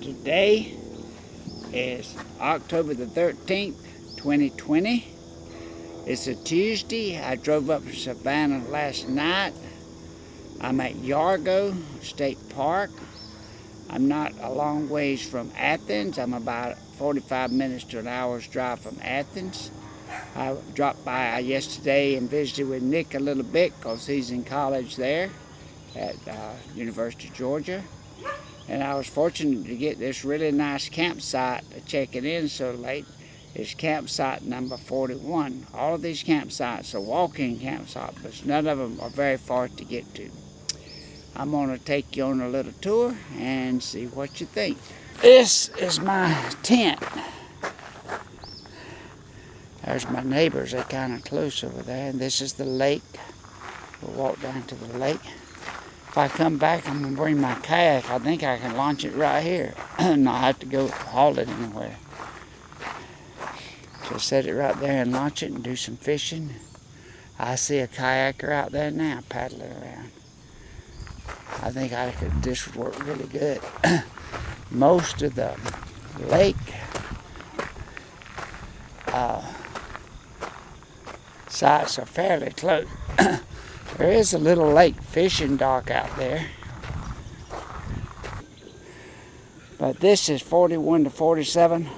Today is October the 13th, 2020. It's a Tuesday. I drove up to Savannah last night. I'm at Yargo State Park. I'm not a long ways from Athens. I'm about 45 minutes to an hour's drive from Athens. I dropped by yesterday and visited with Nick a little bit because he's in college there at University of Georgia. And I was fortunate to get this really nice campsite to check it in so late. It's campsite number 41. All of these campsites are walking campsites, but none of them are very far to get to. I'm going to take you on a little tour and see what you think. This is my tent. There's my neighbors. They're kind of close over there. And this is the lake. We'll walk down to the lake. If I come back, I'm going to bring my kayak. I think I can launch it right here. Not have to go haul it anywhere. So set it right there and launch it and do some fishing. I see a kayaker out there now paddling around. I think this would work really good. Most of the lake sites are fairly close. There is a little lake fishing dock out there. But this is 41 to 47.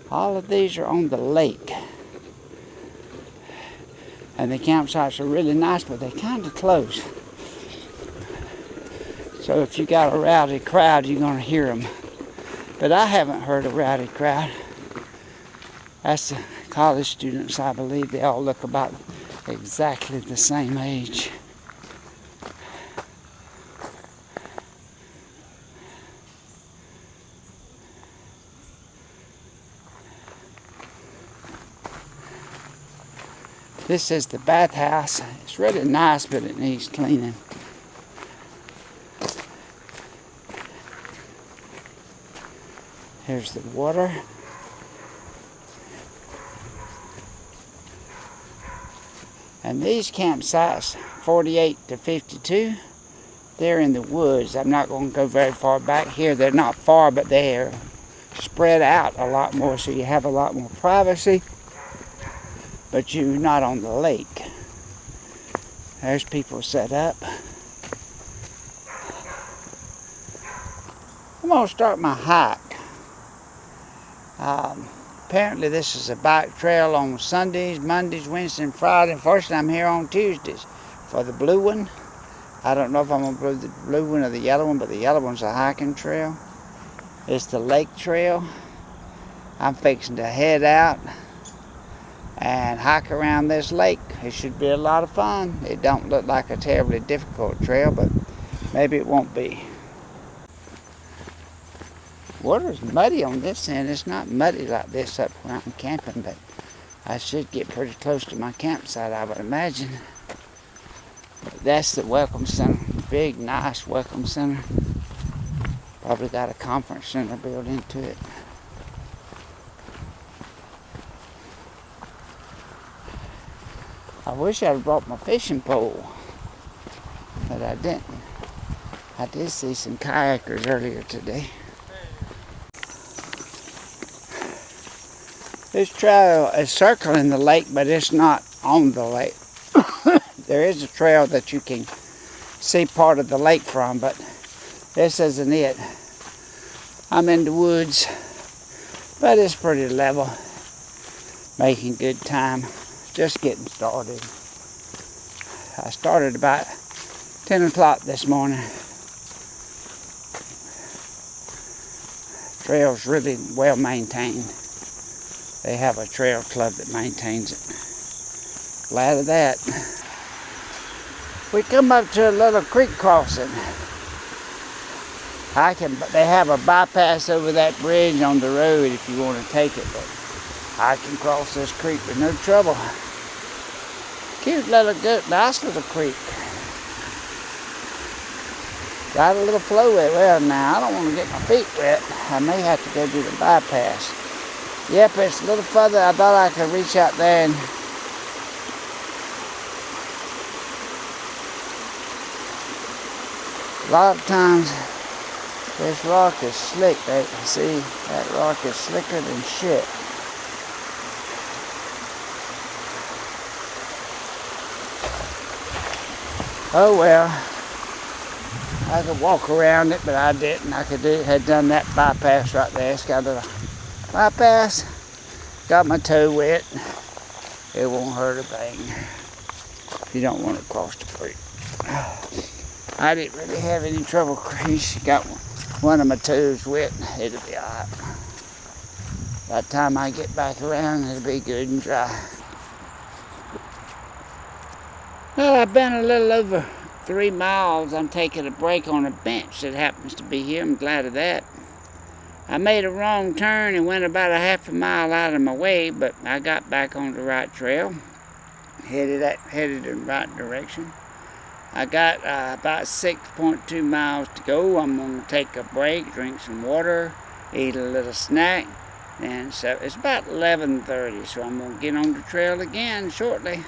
All of these are on the lake. And the campsites are really nice, but they're kind of close. So if you got a rowdy crowd, you're going to hear them. But I haven't heard a rowdy crowd. That's the college students, I believe. They all look about exactly the same age. This is the bathhouse. It's really nice, but it needs cleaning. Here's the water. And these campsites, 48 to 52, they're in the woods. I'm not going to go very far back here. They're not far, but they're spread out a lot more, so you have a lot more privacy, but you're not on the lake. There's people set up. I'm going to start my hike. Apparently this is a bike trail on Sundays, Mondays, Wednesdays, and Fridays. First I'm here on Tuesdays for the blue one. I don't know if I'm going to do the blue one or the yellow one, but the yellow one's a hiking trail. It's the lake trail. I'm fixing to head out and hike around this lake. It should be a lot of fun. It don't look like a terribly difficult trail, but maybe it won't be. Water's muddy on this end. It's not muddy like this up where I'm camping, but I should get pretty close to my campsite, I would imagine. But that's the welcome center. Big, nice welcome center. Probably got a conference center built into it. I wish I'd brought my fishing pole, but I didn't. I did see some kayakers earlier today. This trail is circling the lake, but it's not on the lake. There is a trail that you can see part of the lake from, but this isn't it. I'm in the woods, but it's pretty level. Making good time. Just getting started. I started about 10 o'clock this morning. Trail's really well maintained. They have a trail club that maintains it. Glad of that. We come up to a little creek crossing. They have a bypass over that bridge on the road if you want to take it, but I can cross this creek with no trouble. Cute little, good, nice little creek. Got a little flow in. Well, now I don't want to get my feet wet. I may have to go do the bypass. Yep, it's a little further. I thought I could reach out there and a lot of times This rock is slick. See, that rock is slicker than shit. Oh well, I could walk around it, but I didn't. Had done that bypass right there. It's got a bypass. Got my toe wet. It won't hurt a thing. You don't want to cross the creek. I didn't really have any trouble. He's got one of my toes wet. It'll be alright. By the time I get back around, it'll be good and dry. Well, I've been a little over 3 miles. I'm taking a break on a bench that happens to be here. I'm glad of that. I made a wrong turn and went about a half a mile out of my way, but I got back on the right trail. Headed in the right direction. I got about 6.2 miles to go. I'm going to take a break, drink some water, eat a little snack. And so it's about 11:30, so I'm going to get on the trail again shortly.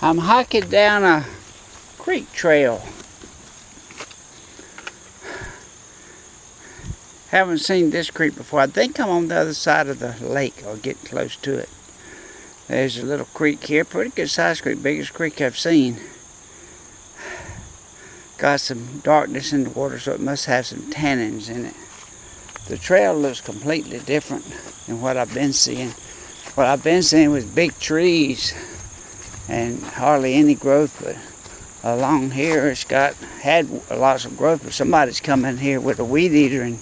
I'm hiking down a creek trail. Haven't seen this creek before. I think I'm on the other side of the lake or getting close to it. There's a little creek here, pretty good sized creek, biggest creek I've seen. Got some darkness in the water, so it must have some tannins in it. The trail looks completely different than what I've been seeing. What I've been seeing was big trees and hardly any growth, but along here it's had lots of growth, but somebody's come in here with a weed eater and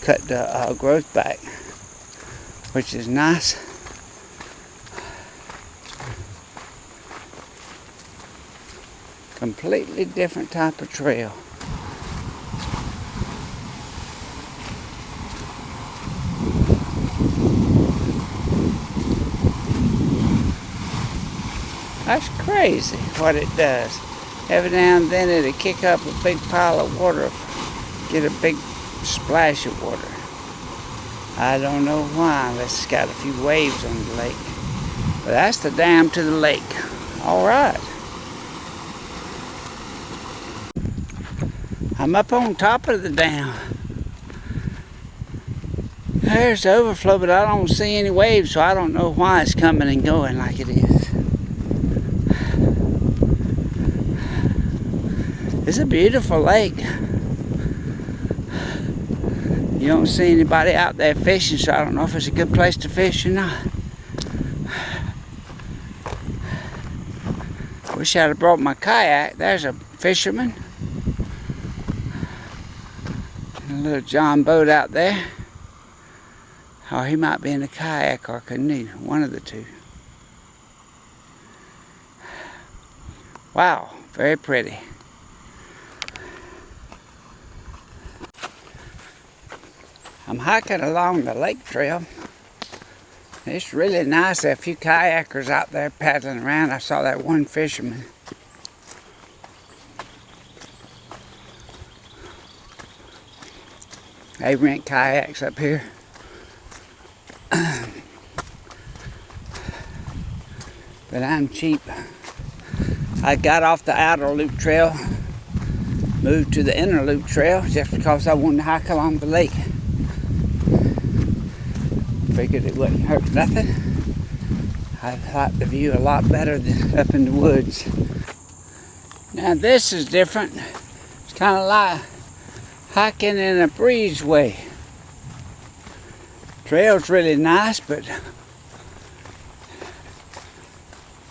cut the growth back, which is nice. Completely different type of trail. That's crazy what it does. Every now and then it'll kick up a big pile of water, get a big splash of water. I don't know why, unless it's got a few waves on the lake. But that's the dam to the lake. All right. I'm up on top of the dam. There's the overflow, but I don't see any waves, so I don't know why it's coming and going like it is. It's a beautiful lake. You don't see anybody out there fishing, so I don't know if it's a good place to fish or not. Wish I'd have brought my kayak. There's a fisherman. And a little John boat out there. Or he might be in a kayak or canoe, one of the two. Wow, very pretty. I'm hiking along the lake trail. It's really nice. There are a few kayakers out there paddling around. I saw that one fisherman. They rent kayaks up here. But I'm cheap. I got off the outer loop trail, moved to the inner loop trail just because I wanted to hike along the lake. Figured it wouldn't hurt nothing. I like the view a lot better than up in the woods. Now this is different. It's kind of like hiking in a breezeway. Trail's really nice, but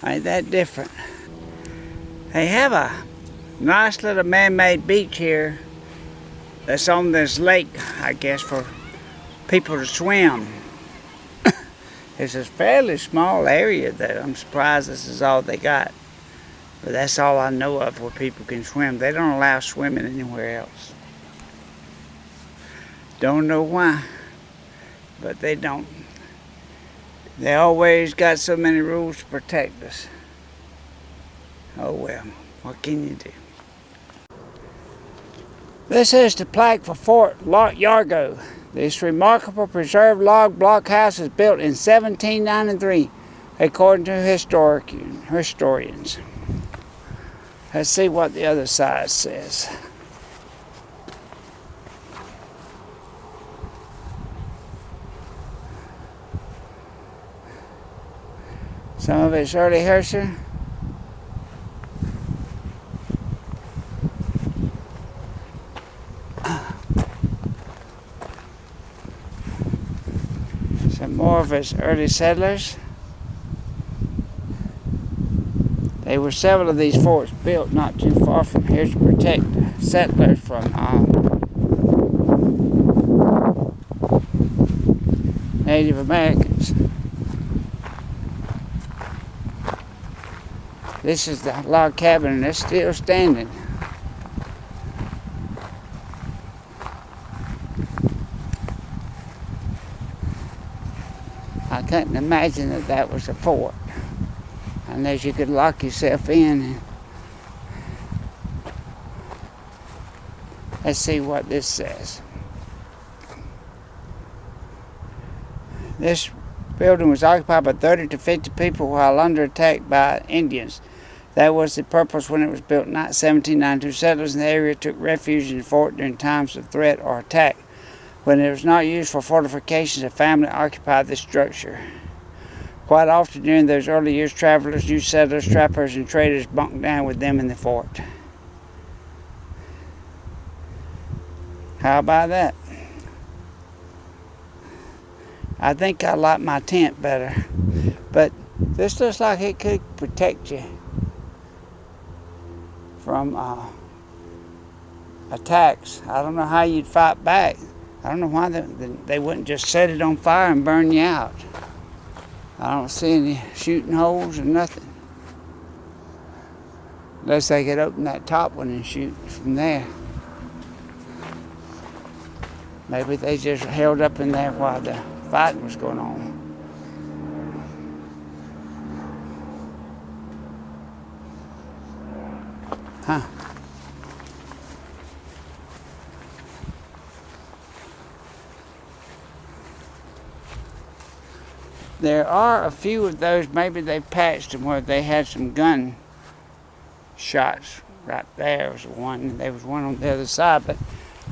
ain't that different. They have a nice little man-made beach here that's on this lake, I guess, for people to swim. It's a fairly small area though. I'm surprised this is all they got. But that's all I know of where people can swim. They don't allow swimming anywhere else. Don't know why, but they don't. They always got so many rules to protect us. Oh well, what can you do? This is the plaque for Fort Yargo. This remarkable preserved log blockhouse was built in 1793, according to historians. Let's see what the other side says. Some of it's early Herschel. Some more of its early settlers. There were several of these forts built not too far from here to protect settlers from Native Americans. This is the log cabin, and it's still standing. I couldn't imagine that that was a fort, unless you could lock yourself in. Let's see what this says. This building was occupied by 30 to 50 people while under attack by Indians. That was the purpose when it was built in 1792. Settlers in the area took refuge in the fort during times of threat or attack. When it was not used for fortifications, a family occupied the structure. Quite often during those early years, travelers, new settlers, trappers, and traders bunked down with them in the fort. How about that? I think I like my tent better, but this looks like it could protect you from attacks. I don't know how you'd fight back. I don't know why they wouldn't just set it on fire and burn you out. I don't see any shooting holes or nothing. Unless they could open that top one and shoot from there. Maybe they just held up in there while the fighting was going on. Huh. There are a few of those, maybe they patched them where they had some gun shots right there. Was one, there was one on the other side, but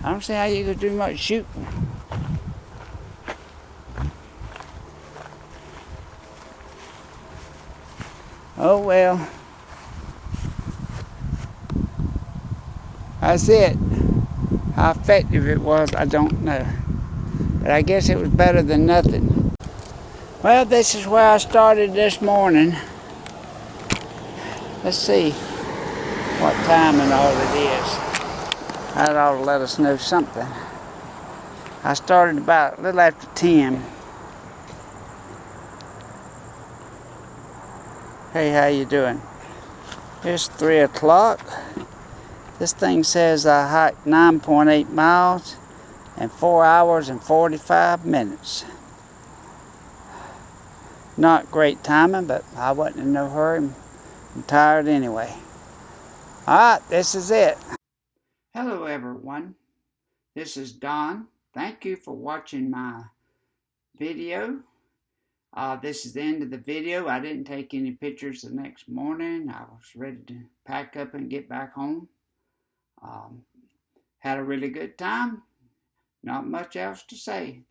I don't see how you could do much shooting. Oh well. That's it. How effective it was, I don't know. But I guess it was better than nothing. Well, this is where I started this morning. Let's see what time and all it is. That ought to let us know something. I started about a little after 10. Hey, how you doing? It's 3 o'clock. This thing says I hiked 9.8 miles in 4 hours and 45 minutes. Not great timing, but I wasn't in no hurry. I'm tired anyway. Alright, this is it. Hello everyone. This is Don. Thank you for watching my video. This is the end of the video. I didn't take any pictures the next morning. I was ready to pack up and get back home. Had a really good time. Not much else to say.